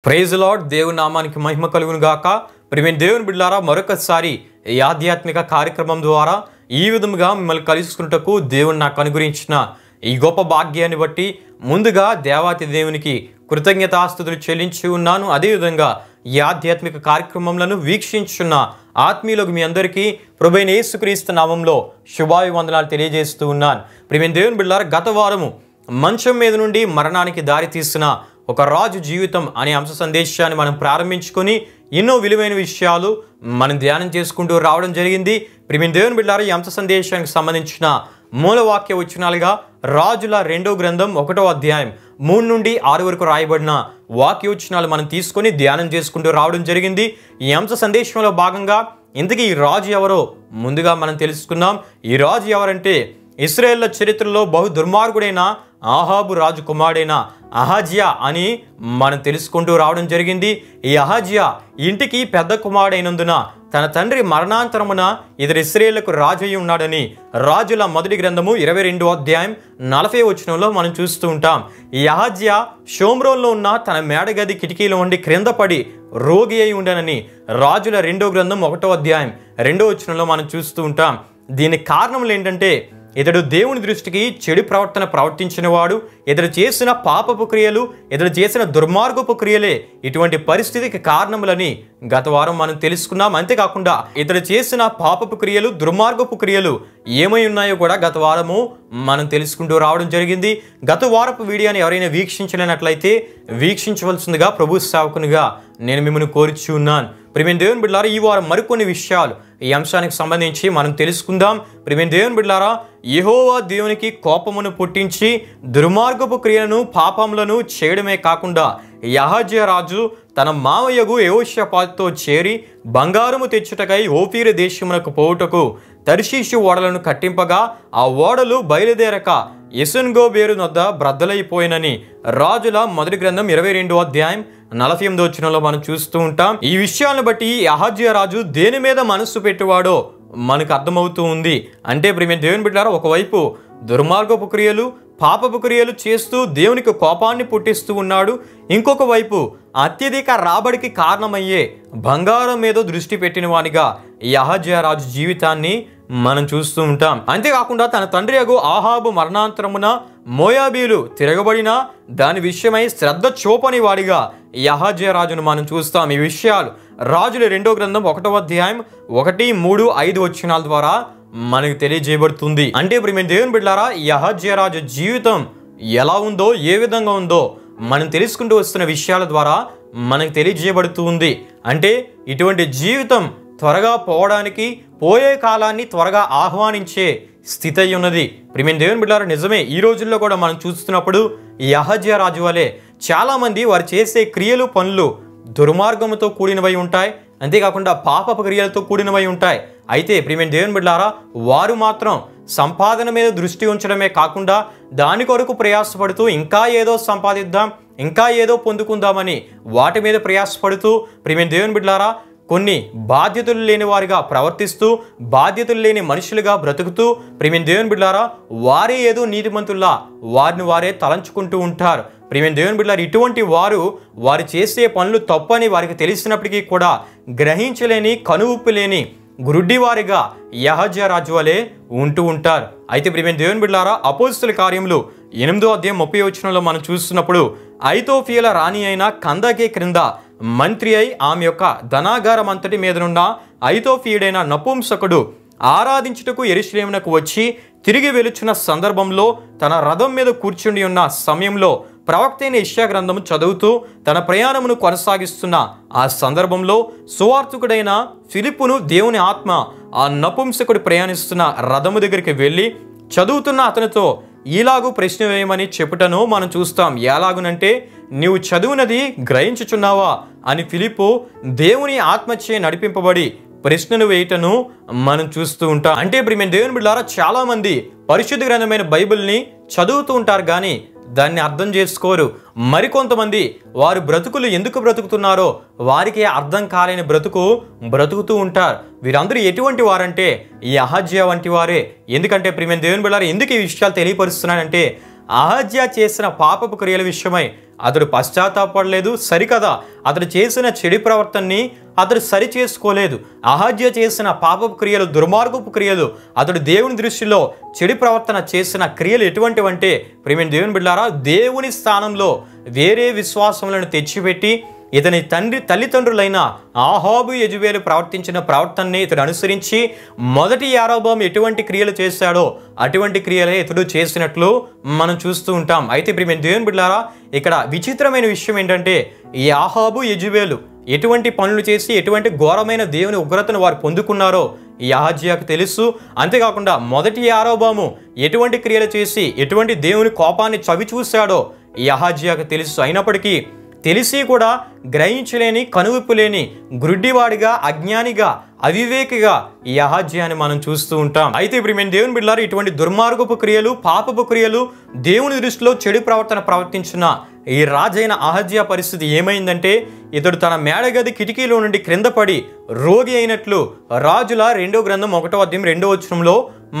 Praise lord. దేవుని నామానికి మహిమ కలుగును గాక. ప్రియమైన దేవుని బిడ్డలారా, మరొకసారి ఈ ఆధ్యాత్మిక కార్యక్రమం ద్వారా ఈ విధముగా మిమ్మల్ని కలుసుకున్నటకు దేవుని నాకు అనుగ్రహించిన ఈ గొప్ప భాగ్యాన్ని బట్టి ముందుగా దేవాతి దేవునికి కృతజ్ఞతాస్తుతులు చెల్లించి ఉన్నాను. అదేవిధంగా ఈ ఆధ్యాత్మిక కార్యక్రమంలను వీక్షించున్న ఆత్మీయులకు మీ అందరికీ ప్రభువైన యేసుక్రీస్తు నామంలో శుభాభివందనాలు తెలియజేస్తూ ఉన్నాను. ప్రియమైన దేవుని బిడ్డలారా, గత వారము మంచం మీద నుండి మరణానికి దారి తీసిన ఒక రాజు జీవితం అనే అంశ సందేశాన్ని మనం ప్రారంభించుకొని ఎన్నో విలువైన విషయాలు మనం ధ్యానం చేసుకుంటూ రావడం జరిగింది. ప్రియమైన దేవుని బిడ్డలారా, ఈ అంశ సందేశానికి సంబంధించిన మూలవాక్య వచనాలుగా రాజుల 2వ గ్రంథం 1వ అధ్యాయం 3 నుండి 6 వరకు రాయబడిన వాక్యోచనాలు మనం తీసుకొని ధ్యానం చేసుకుంటూ రావడం జరిగింది. ఈ అంశ సందేశంలో భాగంగా ఇంతకీ ఈ రాజు ఎవరో ముందుగా మనం తెలుసుకున్నాం. ఈ రాజు ఎవరంటే ఇశ్రాయేళ్ల చరిత్రలో బహు దుర్మార్గుడైన ఆహాబు రాజు కుమారుడైన అహజ్యా అని మనం తెలుసుకుంటూ రావడం జరిగింది. ఈ అహజ్యా ఇంటికి పెద్ద కుమారుడైనందున తన తండ్రి మరణాంతరమున ఇతడు ఇశ్రాయేలుకు రాజు అయి ఉన్నాడని రాజుల 1వ గ్రంథము 22వ అధ్యాయం 40వ వచనంలో మనం చూస్తూ ఉంటాం. ఈ అహజ్యా షోమ్రోన్లో ఉన్న తన మేడగది కిటికీలో ఉండి క్రింద పడి రోగి అయి ఉండనని రాజుల 2వ గ్రంథం 1వ అధ్యాయం 2వ వచనంలో మనం చూస్తూ ఉంటాం. దీనికి కారణములు ఏంటంటే ఇతడు దేవుని దృష్టికి చెడు ప్రవర్తన ప్రవర్తించిన వాడు, ఇతడు చేసిన పాపపు క్రియలు, ఇతడు చేసిన దుర్మార్గపు క్రియలే ఇటువంటి పరిస్థితికి కారణములని గత వారం మనం తెలుసుకున్నాం. అంతేకాకుండా ఇతడు చేసిన పాపపు క్రియలు, దుర్మార్గపు క్రియలు ఏమై ఉన్నాయో కూడా గత వారము మనం తెలుసుకుంటూ రావడం జరిగింది. గత వారపు వీడియోని ఎవరైనా వీక్షించలేనట్లయితే వీక్షించవలసిందిగా ప్రభు సేవకునిగా నేను మిమ్మల్ని కోరుచు ఉన్నాను. ప్రియమైన దేవుని బిడ్డలారా, ఈ వారం మరికొన్ని విషయాలు ఈ అంశానికి సంబంధించి మనం తెలుసుకుందాం. ప్రియమైన దేవుని బిడ్డలారా, యెహోవా దేవునికి కోపమును పుట్టించి దుర్మార్గపు క్రియలను పాపములను చేయడమే కాకుండా అహజ్యా రాజు తన మావయ్యగు యెహోషాపాతుతో చేరి బంగారము తెచ్చుటకై ఓఫీరు దేశమునకు పోవుటకు తర్షీషు ఓడలను కట్టింపగా ఆ ఓడలు బయలుదేరక ఎసోన్గెబెరు వద్ద బ్రద్దలైపోయినని రాజుల 1వ గ్రంథం 22వ అధ్యాయం 48వ వచనంలో మనం చూస్తూ ఉంటాం. ఈ విషయాలను బట్టి అహజ్యా రాజు దేని మీద మనస్సు పెట్టేవాడో మనకు అర్థమవుతూ ఉంది. అంటే ప్రియమైన దేవుని బిడ్డలారా, ఒకవైపు దుర్మార్గపు క్రియలు, పాపపు క్రియలు చేస్తూ దేవునికి కోపాన్ని పుట్టిస్తూ ఉన్నాడు. ఇంకొక వైపు అత్యధిక రాబడికి కారణమయ్యే బంగారం మీద దృష్టి పెట్టిన వానిగా ఈ అహజ్యా రాజు జీవితాన్ని మనం చూస్తూ ఉంటాం. అంతేకాకుండా తన తండ్రి అగు ఆహాబు మరణాంతరమున మోయాబీలు తిరగబడిన దాని విషయమై శ్రద్ధ చూపని వాడిగా ఈ అహజ్యా రాజును మనం చూస్తాం. ఈ విషయాలు రాజుల 2వ గ్రంథం 1వ అధ్యాయం 1, 3, 5 వచనాల ద్వారా మనకు తెలియజేయబడుతుంది. అంటే ప్రియమైన దేవుని బిడ్డలారా, ఈ అహజ్యా రాజు జీవితం ఎలా ఉందో, ఏ విధంగా ఉందో మనం తెలుసుకుంటూ వస్తున్న విషయాల ద్వారా మనకు తెలియజేయబడుతూ ఉంది. అంటే ఇటువంటి జీవితం త్వరగా పోవడానికి, పోయే కాలాన్ని త్వరగా ఆహ్వానించే స్థితి అయి ఉన్నది. ప్రియమైన దేవుని బిడ్డలారా, నిజమే. ఈ రోజుల్లో కూడా మనం చూస్తున్నప్పుడు ఈ అహజ్యా రాజు వలె చాలామంది వారు చేసే క్రియలు, పనులు దుర్మార్గముతో కూడినవై ఉంటాయి. అంతేకాకుండా పాపపు క్రియలతో కూడినవై ఉంటాయి. అయితే ప్రియమైన దేవుని బిడ్డలారా, వారు మాత్రం సంపాదన మీద దృష్టి ఉంచడమే కాకుండా దాని కొరకు ప్రయాసపడుతూ ఇంకా ఏదో సంపాదిద్దాం, ఇంకా ఏదో పొందుకుందామని వాటి మీద ప్రయాసపడుతూ ప్రియమైన దేవుని బిడ్డలారా కొన్ని బాధ్యతలు లేని వారిగా ప్రవర్తిస్తూ, బాధ్యతలు లేని మనుషులుగా బ్రతుకుతూ ప్రియమైన దేవుని బిడ్డలారా వారే ఏదో నీతిమంతుల్లా వారిని వారే తలంచుకుంటూ ఉంటారు. ప్రియమైన దేవుని బిడ్డలారా, ఇటువంటి వారు చేసే పనులు తప్పని వారికి తెలిసినప్పటికీ కూడా గ్రహించలేని, కనువిప్పు లేని గురుడ్డివారిగా అహజ్యా రాజు వలె ఉంటూ ఉంటారు. అయితే ప్రియమైన దేవుని బిడ్డలారా, అపోస్తలుల కార్యములు 8వ అధ్యాయం 30వ వచనంలో మనం చూస్తున్నప్పుడు ఐతోఫియల రాణి అయిన కందకే క్రింద మంత్రి అయి ఆమె యొక్క ధనాగారం అంతటి మీదనున్న ఐతోఫియుడైన నపుంసకుడు ఆరాధించుటకు యెరూషలేమునకు వచ్చి తిరిగి వెలుచున్న సందర్భంలో తన రథం మీద కూర్చుండి ఉన్న సమయంలో ప్రవక్త అయిన యెషయా గ్రంథము చదువుతూ తన ప్రయాణమును కొనసాగిస్తున్న ఆ సందర్భంలో సువార్తికుడైన ఫిలిప్పును దేవుని ఆత్మ ఆ నపుంసకుడు ప్రయాణిస్తున్న రథము దగ్గరికి వెళ్ళి చదువుతున్న అతనితో ఈలాగు ప్రశ్న వేయమని చెప్పుటను మనం చూస్తాం. ఎలాగునంటే, నీవు చదువునది గ్రహించుచున్నావా అని ఫిలిప్పు దేవుని ఆత్మచే నడిపింపబడి ప్రశ్నను వేయటను మనం చూస్తూ ఉంటాం. అంటే ప్రియమైన దేవుని బిడ్డలారా, చాలా మంది పరిశుద్ధ గ్రంథమైన బైబిల్ని చదువుతూ ఉంటారు కానీ దాన్ని అర్థం చేసుకోరు. మరికొంతమంది వారు బ్రతుకులు ఎందుకు బ్రతుకుతున్నారో వారికి అర్థం కాలేని బ్రతుకుతూ ఉంటారు. వీరందరూ ఎటువంటి వారంటే ఈ అహజ్యా వంటి వారే. ఎందుకంటే ప్రియమైన దేవుని బిడ్డలారా, ఎందుకు ఈ విషయాలు తెలియపరుస్తున్నానంటే అహజ్యా చేసిన పాపపు క్రియల విషయమై అతడు పశ్చాత్తాపడలేదు. సరికదా, అతడు చేసిన చెడు ప్రవర్తనని అతడు సరి చేసుకోలేదు. అహజ్యా చేసిన పాపపు క్రియలు, దుర్మార్గపు క్రియలు, అతడు దేవుని దృష్టిలో చెడు ప్రవర్తన చేసిన క్రియలు ఎటువంటివంటే ప్రియమైన దేవుని బిడ్డలారా, దేవుని స్థానంలో వేరే విశ్వాసములను తెచ్చిపెట్టి ఇతని తల్లిదండ్రులైన ఆహాబు యెజెబెలు ప్రవర్తించిన ప్రవర్తనని ఇతడు అనుసరించి మొదటి యరొబాము ఎటువంటి క్రియలు చేశాడో అటువంటి క్రియలే ఇతడు చేసినట్లు మనం చూస్తూ ఉంటాం. అయితే ప్రియమైన దేవుని బిడ్డలారా, ఇక్కడ విచిత్రమైన విషయం ఏంటంటే ఈ ఆహాబు యెజెబెలు ఎటువంటి పనులు చేసి ఎటువంటి ఘోరమైన దేవుని ఉగ్రతను వారు పొందుకున్నారో ఈ అహజ్యాకు తెలుసు. అంతేకాకుండా మొదటి యరొబాము ఎటువంటి క్రియలు చేసి ఎటువంటి దేవుని కోపాన్ని చవి చూశాడో ఈ అహజ్యాకు తెలుసు. అయినప్పటికీ తెలిసి కూడా గ్రహించలేని, కనువిప్పు లేని గ్రుడ్డివాడిగా, అజ్ఞానిగా, అవివేకిగా ఈ అహజ్యాన్ని మనం చూస్తూ ఉంటాం. అయితే ఇప్పుడు మేము దేవుని బిడ్డలారా, ఇటువంటి దుర్మార్గపు క్రియలు, పాపపు క్రియలు, దేవుని దృష్టిలో చెడు ప్రవర్తన ప్రవర్తించిన ఈ రాజైన అహజ్యా పరిస్థితి ఏమైందంటే ఇతడు తన మేడగది కిటికీలో నుండి క్రింద పడి రోగి అయినట్లు రాజుల 2వ గ్రంథం 1వ అధ్యాయం 2వ వచనంలో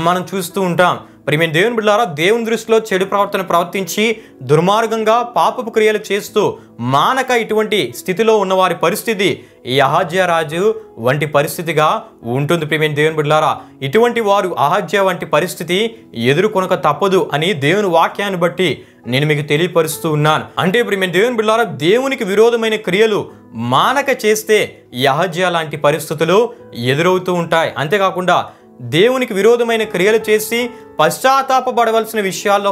మనం చూస్తూ ఉంటాం. ప్రియమైన దేవుని బిడ్డలారా, దేవుని దృష్టిలో చెడు ప్రవర్తన ప్రవర్తించి దుర్మార్గంగా పాపపు క్రియలు చేస్తూ మానక ఇటువంటి స్థితిలో ఉన్న వారి పరిస్థితి ఈ అహజ్యా రాజు వంటి పరిస్థితిగా ఉంటుంది. ప్రియమైన దేవుని బిడ్డలారా, ఇటువంటి వారు అహజ్యా వంటి పరిస్థితి ఎదుర్కొనక తప్పదు అని దేవుని వాక్యాన్ని బట్టి నేను మీకు తెలియపరుస్తూ ఉన్నాను. అంటే ప్రియమైన దేవుని బిడ్డలారా, దేవునికి విరోధమైన క్రియలు మానక చేస్తే ఈ అహజ్యా లాంటి పరిస్థితులు ఎదురవుతూ ఉంటాయి. అంతేకాకుండా దేవునికి విరోధమైన క్రియలు చేసి పశ్చాత్తాపపడవలసిన విషయాల్లో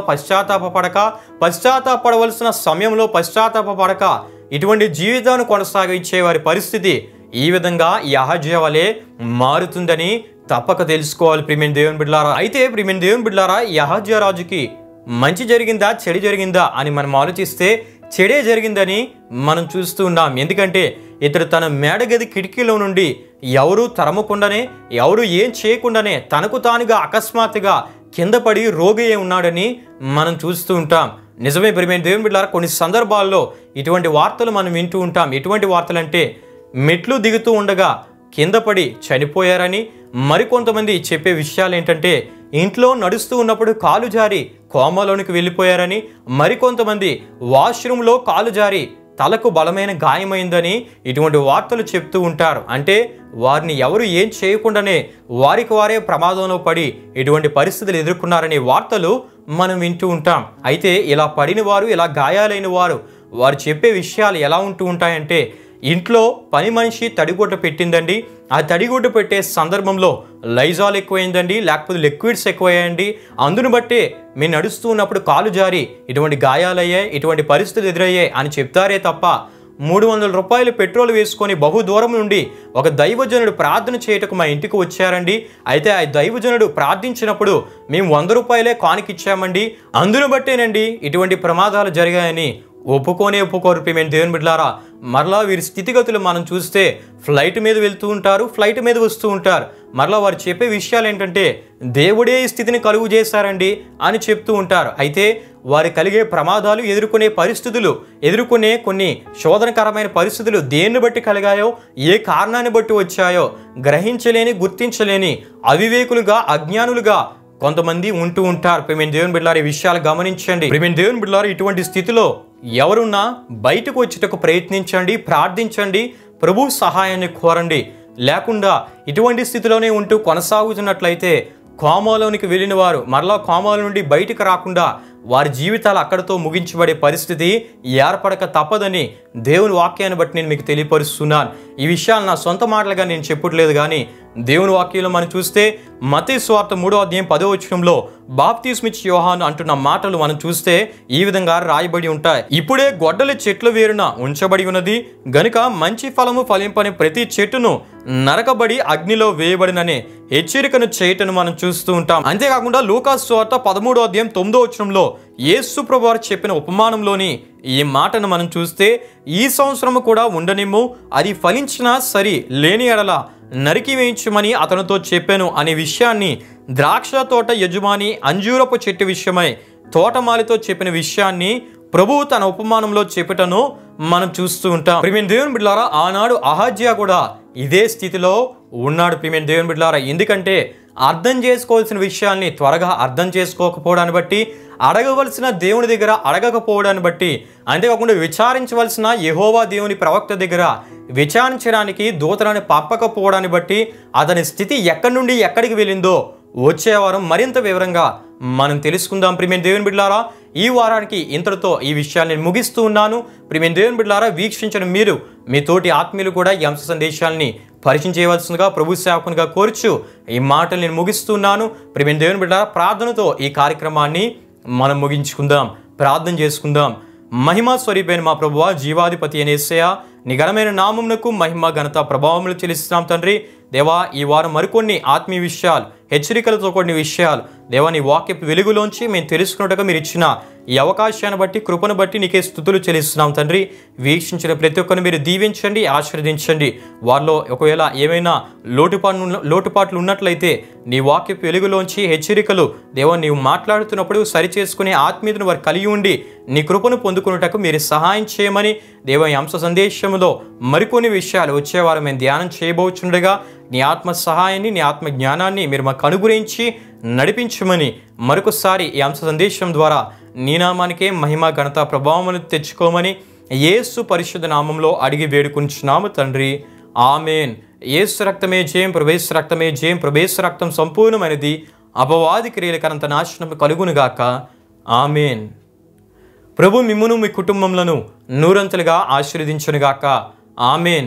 పశ్చాత్తాపపడవలసిన సమయంలో పశ్చాత్తాపపడక ఇటువంటి జీవితాన్ని కొనసాగించే వారి పరిస్థితి ఈ విధంగా ఈ అహజ్యా వలె మారుతుందని తప్పక తెలుసుకోవాలి ప్రియమైన దేవుని బిడ్డలారా. అయితే ప్రియమైన దేవుని బిడ్డలారా, ఈ అహజ్యా రాజుకి మంచి జరిగిందా, చెడు జరిగిందా అని మనం ఆలోచిస్తే చెడే జరిగిందని మనం చూస్తూ ఉన్నాం. ఎందుకంటే ఇతడు తన మేడగది కిటికీలో నుండి ఎవరు తరమకుండానే, ఎవరు ఏం చేయకుండానే తనకు తానుగా అకస్మాత్తుగా కింద పడి రోగి ఉన్నాడని మనం చూస్తూ ఉంటాం. నిజమే ప్రియమైన దేవుని బిడ్డలారా, కొన్ని సందర్భాల్లో ఇటువంటి వార్తలు మనం వింటూ ఉంటాం. ఎటువంటి వార్తలు అంటే మెట్లు దిగుతూ ఉండగా కింద పడి చనిపోయారని, మరికొంతమంది చెప్పే విషయాలు ఏంటంటే ఇంట్లో నడుస్తూ ఉన్నప్పుడు కాలు జారి కోమాలోనికి వెళ్ళిపోయారని, మరికొంతమంది వాష్రూమ్లో కాలు జారి తలకు బలమైన గాయమైందని ఇటువంటి వార్తలు చెప్తూ ఉంటారు. అంటే వారిని ఎవరు ఏం చేయకుండానే వారికి వారే ప్రమాదంలో పడి ఇటువంటి పరిస్థితులు ఎదుర్కొన్నారనే వార్తలు మనం వింటూ ఉంటాం. అయితే ఇలా పడిన వారు, ఇలా గాయాలైన వారు చెప్పే విషయాలు ఎలా ఉంటూ ఉంటాయంటే ఇంట్లో పని మనిషి తడిగుడ్డ పెట్టిందండి, ఆ తడిగుడ్డ పెట్టే సందర్భంలో లైజాల్ ఎక్కువైందండి, లేకపోతే లిక్విడ్స్ ఎక్కువయ్యాయండి, అందును బట్టే మేము నడుస్తూ ఉన్నప్పుడు కాలు జారి ఇటువంటి గాయాలయ్యాయి, ఇటువంటి పరిస్థితులు ఎదురయ్యాయి అని చెప్తారే తప్ప 300 రూపాయలు పెట్రోల్ వేసుకొని బహుదూరం నుండి ఒక దైవజనుడు ప్రార్థన చేయటకు మా ఇంటికి వచ్చారండి. అయితే ఆ దైవజనుడు ప్రార్థించినప్పుడు మేము 100 రూపాయలే కానుకిచ్చామండి, అందును బట్టేనండి ఇటువంటి ప్రమాదాలు జరిగాయని ఒప్పుకోరు ప్రియమైన దేవుని బిడ్డలారా. మరలా వీరి స్థితిగతులు మనం చూస్తే ఫ్లైట్ మీద వెళ్తూ ఉంటారు, ఫ్లైట్ మీద వస్తూ ఉంటారు. మరలా వారు చెప్పే విషయాలు ఏంటంటే దేవుడే ఈ స్థితిని కలుగు చేశారండి అని చెప్తూ ఉంటారు. అయితే వారు కలిగే ప్రమాదాలు, ఎదుర్కొనే కొన్ని శోధనకరమైన పరిస్థితులు దేన్ని బట్టి కలిగాయో, ఏ కారణాన్ని బట్టి వచ్చాయో గ్రహించలేని, గుర్తించలేని అవివేకులుగా, అజ్ఞానులుగా కొంతమంది ఉంటూ ఉంటారు. ప్రియమైన దేవుని బిడ్డలారా, ఈ విషయాలు గమనించండి. ప్రియమైన దేవుని బిడ్డలారా, ఇటువంటి స్థితిలో ఎవరున్నా బయటకు వచ్చేటకు ప్రయత్నించండి, ప్రార్థించండి, ప్రభు సహాయాన్ని కోరండి. లేకుండా ఇటువంటి స్థితిలోనే ఉంటూ కొనసాగుతున్నట్లయితే కోమాలోనికి వెళ్ళిన వారు మరలా కోమాల నుండి బయటకు రాకుండా వారి జీవితాలు అక్కడితో ముగించబడే పరిస్థితి ఏర్పడక తప్పదని దేవుని వాక్యాన్ని బట్టి నేను మీకు తెలియపరుస్తున్నాను. ఈ విషయాలు నా సొంత మాటలుగా నేను చెప్పట్లేదు, కానీ దేవుని వాక్యంలో మనం చూస్తే మత్తయి సువార్త 3వ అధ్యాయం 10వ వచనంలో బాప్తిస్మిచ్చి యోహాను అంటున్న మాటలు మనం చూస్తే ఈ విధంగా రాయబడి ఉంటాయి. ఇప్పుడే గొడ్డలి చెట్ల వేరున ఉంచబడి ఉన్నది గనుక మంచి ఫలము ఫలింపని ప్రతి చెట్టును నరకబడి అగ్నిలో వేయబడిననే హెచ్చరికను చేయటను మనం చూస్తూ ఉంటాం. అంతేకాకుండా లూకాసు సువార్త 13వ అధ్యాయం 9వ వచనంలో యేసు ప్రభువారు చెప్పిన ఉపమానంలోని ఈ మాటను మనం చూస్తే ఈ సంవత్సరము కూడా ఉండనిమ్ము, అది ఫలించినా సరి, లేని ఎడల నరికి వేయించమని అతనితో చెప్పాను అనే విషయాన్ని ద్రాక్ష తోట యజమాని అంజూరపు చెట్టు విషయమై తోటమాలితో చెప్పిన విషయాన్ని ప్రభువు తన ఉపమానంలో చెప్పటను మనం చూస్తూ ఉంటాం. ప్రియమైన దేవుని బిడ్డలారా, ఆనాడు అహజ్యా కూడా ఇదే స్థితిలో ఉన్నాడు. ప్రియమైన దేవుని బిడ్డలారా, ఎందుకంటే అర్థం చేసుకోవాల్సిన విషయాల్ని త్వరగా అర్థం చేసుకోకపోవడాన్ని బట్టి, అడగవలసిన దేవుని దగ్గర అడగకపోవడాన్ని బట్టి, అంతేకాకుండా విచారించవలసిన యెహోవా దేవుని ప్రవక్త దగ్గర విచారించడానికి దూతలను పంపకపోవడాన్ని బట్టి అతని స్థితి ఎక్కడి నుండి ఎక్కడికి వెళ్ళిందో వచ్చే వారం మరింత వివరంగా మనం తెలుసుకుందాం. ప్రియమైన దేవుని బిడ్డలారా, ఈ వారానికి ఇంతటితో ఈ విషయాన్ని నేను ముగిస్తూ ఉన్నాను. ప్రియమైన దేవుని బిడ్డలారా, వీక్షించిన మీరు మీ తోటి ఆత్మీయులు కూడా ఈ అంశ సందేశాలని పరిచయం చేయవలసిందిగా ప్రభు సేవకునిగా కోరుచు ఈ మాటలు నేను ముగిస్తున్నాను. ప్రియమైన దేవుని బిడ్డలారా, ప్రార్థనతో ఈ కార్యక్రమాన్ని మనం ముగించుకుందాం. ప్రార్థన చేసుకుందాం. మహిమా స్వరూపైన మా ప్రభువా, జీవాధిపతి అయిన యేసయ్యా, నీ ఘనమైన నామమునకు మహిమ ఘనత ప్రభావములు చెల్లిస్తున్నాం తండ్రి. దేవా, ఈ వారం మరికొన్ని ఆత్మీయ విషయాలు, హెచ్చరికలతో కొన్ని విషయాలు దేవా నీ వాక్యపు వెలుగులోంచి మేము తెలుసుకున్నట్టుగా మీరు ఇచ్చిన ఈ అవకాశాన్ని బట్టి, కృపను బట్టి నీకే స్తుతులు చెల్లిస్తున్నాం తండ్రి. వీక్షించిన ప్రతి ఒక్కరిని మీరు దీవించండి, ఆశీర్వదించండి. వారిలో ఒకవేళ ఏమైనా లోటుపాట్లు ఉన్నట్లయితే నీ వాక్యపు వెలుగులోంచి హెచ్చరికలు దేవా నీవు మాట్లాడుతున్నప్పుడు సరిచేసుకునే ఆత్మీయతను వారు కలిగి ఉండి నీ కృపను పొందుకున్నటకు మీరు సహాయం చేయమని దేవ ఈ అంశ సందేశంలో మరికొన్ని విషయాలు వచ్చేవారు మేము ధ్యానం చేయబోచుండగా నీ ఆత్మ సహాయాన్ని, నీ ఆత్మ జ్ఞానాన్ని మీరు మాకు అనుగ్రహించి నడిపించమని మరొకసారి ఈ అంశ సందేశం ద్వారా నీ నామానికే మహిమ ఘనత ప్రభావములు తెచ్చుకోమని యేసు పరిశుద్ధ నామంలో అడిగి వేడుకుంటున్నాము తండ్రి. ఆమేన్. యేసు రక్తమే జయం, ప్రభేసు రక్తమే జయం, ప్రభేసు రక్తం సంపూర్ణమైనది, అపవాది క్రియలకనంత నాశనం కలుగునుగాక. ఆమేన్. ప్రభు మిమ్మును మీ కుటుంబములను నూరంతలుగా ఆశీర్వదించునుగాక. ఆమేన్.